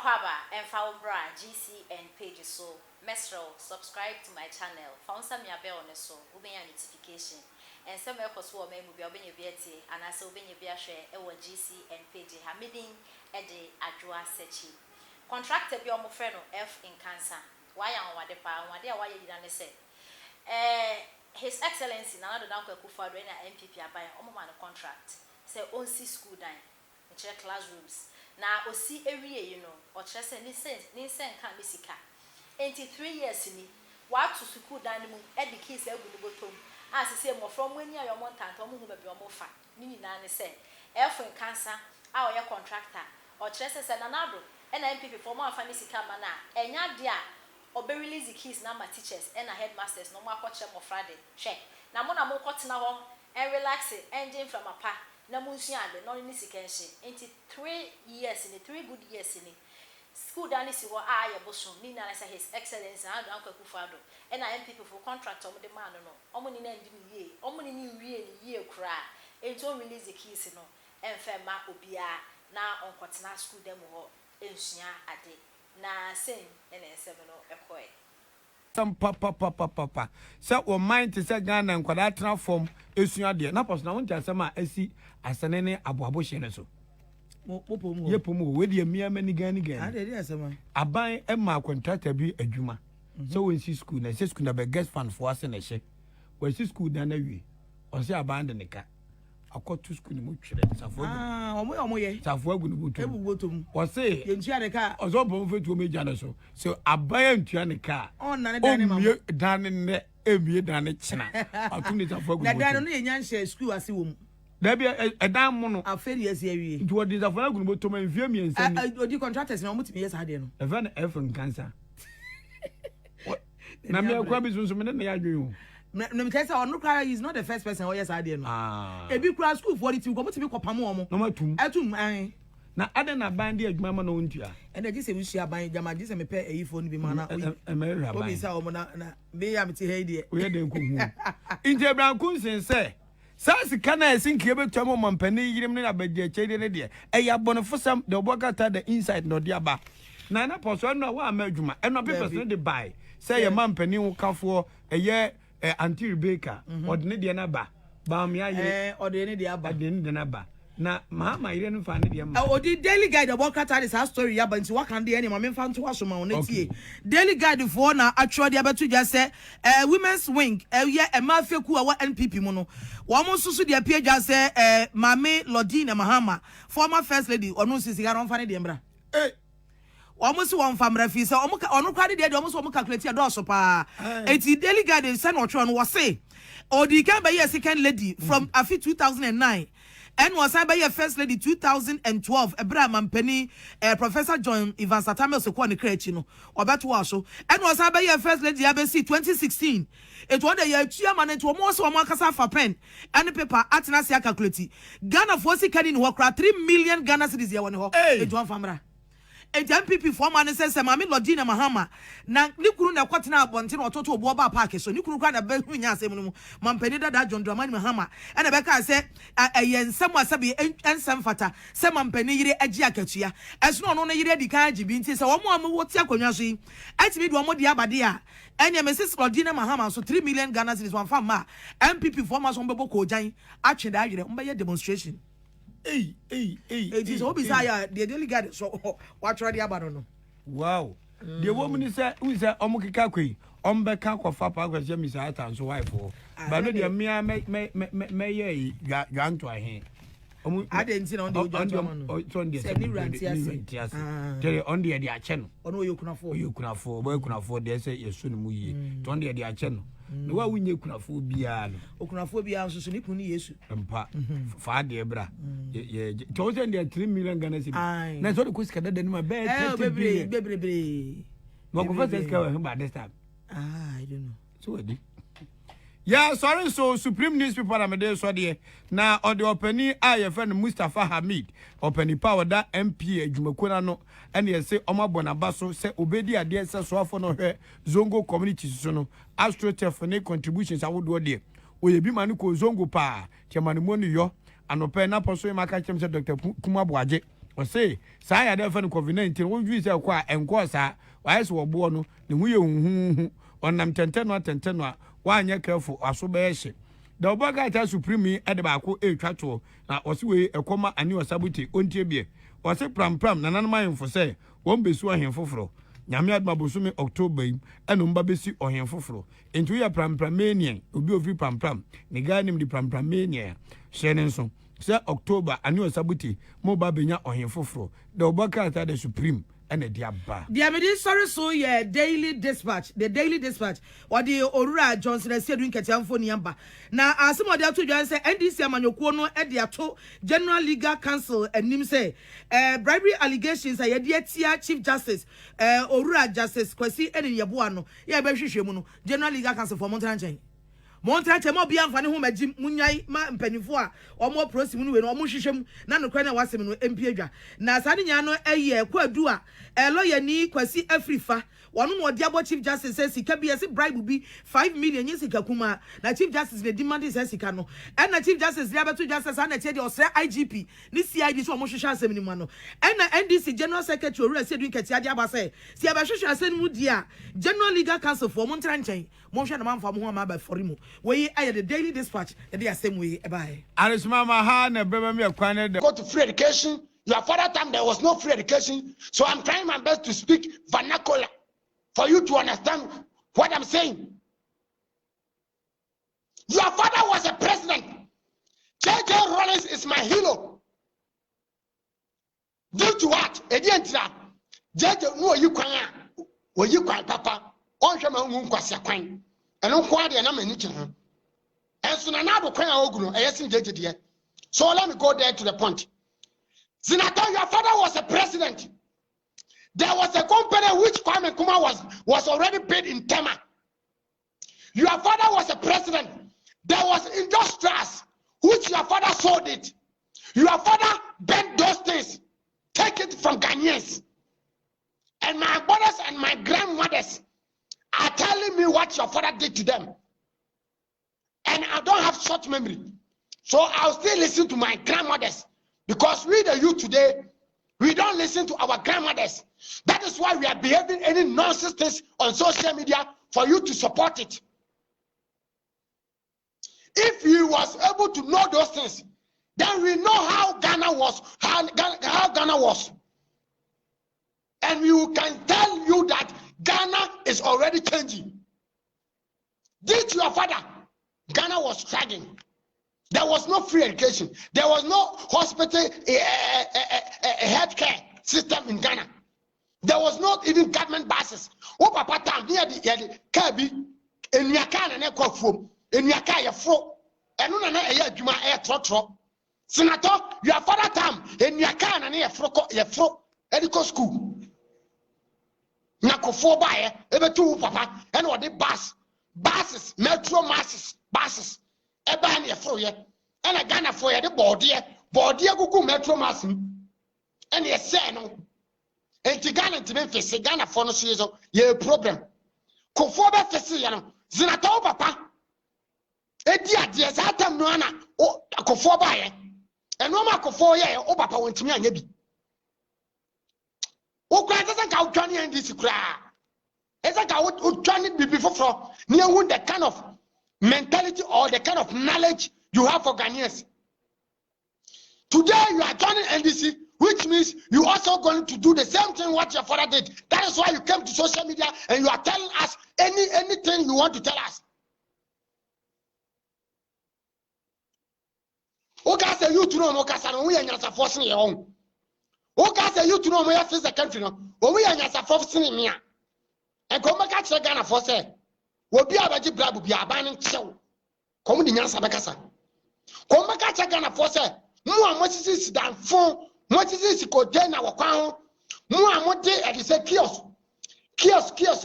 Kwaba and Faubra GC and pages so Mesro subscribe to my channel. Found some ya bell on the so will be a notification. And some echoes will make me be a beauty and I so be a share our GC and page Hamidin Eddie Adjoa Sechi. Contractor be on friend F in cancer. Why am I the power? Why you done say? His Excellency Nana Danko Kufado and MPP are buying Oman contract. Say on see school dine in check classrooms. Now, or see every year, or just any sense, can't be sick. 83 years in me, what to school dining, at the kids that will go to. As I say, more from when you're your montant, or move your more fat. Nini Nana said, F in cancer, our contractor, or just as another, and MPP for more fancy camana, and ya dear, or be release the keys, number teachers, and a headmasters, no more coach more Friday. Check. Now, Mona more cotton and relax it, engine from a pack. Namunsiande, not in this occasion. 3 years in it, 3 good years in it. School done is what I bosom, Nina as His Excellency and Uncle Kufado, and I am people for contract on the man, no, Omni ye, Omni new year cry, and don't release the keys, no, and fair ma obia, now on Quatana school demo, and Shia a day. Na sing and a 7 or a coy. Some papa. So, or mind to say Ghana and quadratral form is your dear. Napos now, Jasama, I see as an any abuabushin. Yepumu, with your mere many again. I did, yes, man. I buy Emma contractor be a Juma. So when she school, and she school have a guest fund for us in a shake. When she school done away, or say abandon the car. I caught 2 school much. Or say, in Chianica, or so bomb to me, Janaso. So I buy him to any car. Oh, none of them done in the MBA done it. I'll turn it off for Yansha school as a woman. There be a damn mono. I'll fail yes, here. It was this available to my view and you contractors now, yes, I didn't. A van F and cancer. Namia Quabis was a minute, I do. Namtesa or Nuka is not the first person. Oh, yes, I didn't. A big class school 42 go to be Copamomo. No more two. I now I don't have bandy at Mamma Nuntia. And I just say we shall buy Jamadis and pay a phone be man. America. May I be here? We had them. In the Brown Kunsen say. Sans can I think you to a man penny, you mean a bed, idea. A yabon for some the work at the inside, no diaba. Nana Posso, no one Merjuma, and no people say buy. Say a man penny will come for a year. Until Baker or the Nidiana ba, Bamia or the Nidia ba, the Nidiana. Now, Mamma, I didn't find it. Oh, the daily guide, the walk at this house story, but it's what can the enemy, I found to us on it. Daily guide for now, actually, about to just say, women's wing, yeah, a mafia who are NPP mono. One more so the appear just say, Mame Lodina Mahama, former first lady, or no, Sissy, I don't find it, Embra. Almost one family fees, or carry the almost one calculate your dorsal pa. It's the daily guide San Otron was say, or the can buy a second lady from Afi 2009, and was I by a first lady 2012, Abraham and Penny, Professor John Ivan Satamel Sokoni Cretino, or Batuaso, and was I by a first lady ABC 2016. It was a year chairman and to almost one Makasa for pen and the paper at Nasia calculate. Ghana for second in Wakra 3 million Ghana cities here one family. And MPP former and says, Mammy Lodina Mahama. Now, Nikuru na Quatina Bontino Toto Boba Park, so Nikuru can a Behunia Seminum, Mampenida da John Dramani Mahama. And Rebecca said, a yen some wasabi and some fata, some Mampenide a Giacatia. As no only ready Kaji Binti, so one more what's Yakonyashi. At me, one more diabadia. And your Mrs. Lodina Mahama, so 3 million Ghana is one farmer. MPP formers on Boboko Jai, actually, I by a demonstration. It is all beside the daily guide. So, what try the Abadono? Wow. The woman is a Omukikaki, Ombeka for Papa, Miss Atan's wife. But the mere may gang to a hand. I didn't see on the on the channel. Oh, no, you can afford, where can afford, they say, you soon we on the channel. No, we knew Kunaphobia. Okunaphobia, so Nikuni, and far dear bra. Told them there 3 million Ghana. That's what the Kuska did in my bed. Baby. What was by this time? I don't know. So, yeah, sorry, so Supreme Newspaper, I'm a day, so dear. Now, on the opening, I friend Mustafa Hamid, opening power that MP, Jumakunano, and they say, Oma Bonabaso, say, Obedi, a dear, so often on her Zongo community, so astroturf contributions, I would do dear. Will be Manuko Zongo Pa, Chamanimoni yo, and open up also Makacham, Dr. Kumabwaje, o say saa ya da fa no COVID-19 wo dwi say kwa enko saa wa so wo bo no ne hu ye hu onam tenten no a wa anya careful aso be hye the obaga ta supreme e de ba ko e twa to na o se we ekoma ani osabuti ontie bie o se pram nananma yemfo say won besu ohen foforo nyame adma bosumi October yi eno mba besi ohen foforo enti ya pram menien obi ofri pram ne ga nim di pram menien hyene nso se October ani osabuti mo ba benya ohen foforo the obaga ta the supreme and the abba. The Amidi sorry so yeah daily dispatch. The daily dispatch or the Orura Johnson said doing Katiamphone Yamba. Now as some of the two John say NDC Amanyokuono at the Ato General Legal Council and Nim say bribery allegations are Tia Chief Justice Orura Justice Kwesi and Yabuano. Yeah, Beshimuno General Legal Council for Montanchen. Montanche mo bia mfane ho magim munyai ma mpanifo a omo prosi mu no we no omo hwehwem na no kwan na wasem no MP adwa na sane nya no eye kwadu a lawyer ni Kwasi Afrifa wono no odi abo Chief Justice say sika bia se bribe bi 5 million yin sika kuma na Chief Justice le demand say sika no na Chief Justice le abeto Justice na che de osre IGP ni CID so omo hwehwe asem ni mu no na NDC General Secretary Owura Sedun Kati ade aba say si abahwehwe asem mu di a General Legal Council for Montranchen mo hwe na manfa mo ho ma ba fori mu we are the daily dispatch they are same way bye Arismama ha na brema me kwan go to free education. Your father time there was no free education, so I'm trying my best to speak vernacular for you to understand what I'm saying. Your father was a president. J.J. Rollins is my hero. Due to what? Edientra. J.J. no you kwan o you kwan papa. On hwe ma hu nkwase kwan. Eno kwa de na mani che ho. Enso na na do kwan a ogunu eyesin J.J. de. So let me go there to the point. Senator, your father was a president. There was a company which Kwame Nkrumah was already paid in Tema. Your father was a president. There was industrials which your father sold it. Your father bent those things. Take it from Ghanaians. And my brothers and my grandmothers are telling me what your father did to them. And I don't have short memory. So I'll still listen to my grandmothers. Because we the youth today, we don't listen to our grandmothers. That is why we are behaving any nonsense things on social media for you to support it. If you was able to know those things, then we know how Ghana was, how Ghana was. And we can tell you that Ghana is already changing. Due to your father, Ghana was struggling. There was no free education. There was no hospital, healthcare system in Ghana. There was not even government buses. Oh, papa, time here the Kabi, and Yakan and Echo from, and Yakaya fro, and Nuna a Juma air trotro. Senator, your father time, and Yakan and Efro, Edico school. Nako 4 by ever 2 papa, and what the buses, metro masses, buses. Ebani efro ye and a Ghana for the body go metro mass and ye say no and to Ghana to Memphis Ghana for no season ye problem kofoba fesi no zinato papa e dia satam no ana o kofoba ye and no ma kofo ye o papa wontimi anya bi o kwa tsan ka utwani ndisi kra esa ka utwani bibi foforo ne hu the kind of mentality or the kind of knowledge you have for Ghanaians. Today you are joining NDC, which means you also going to do the same thing what your father did. That is why you came to social media and you are telling us anything you want to tell us. Okay, say you to know Mokasa, we are not forcing your own. Okay, say you to know where face the country, no, we are not forcing me. And come back to Ghana for say. Wobi abaji blabu bi abanin chew komu di nyansa bekasa komu ka che Ghana for say mu amosisi sidan fon mosisi ko na wo kwan ho mu amode e de say kiosk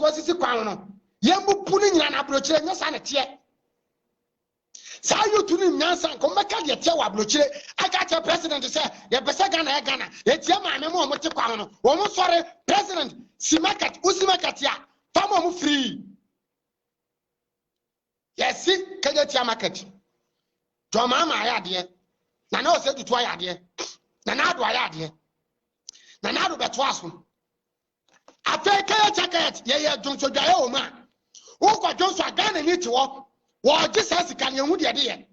wasisi kwan no yembu puni nyina na brochire nyasa ne tie sa you tuni nyansa komu ka de tie wa brochire aka che president say ye pese Ghana ye tie ma me mu omote kwan no wo mu sore president usimakat ya famo mu free. Yes, see, Kajatia market. To Mama Yadie. Nano said to Twyadie. Nanado Yadie. na na do beto aso afa kaya chaket ye jonso dwaye o ma wo ko jonso aga na ni ti wo Jesus kan ye hu de ye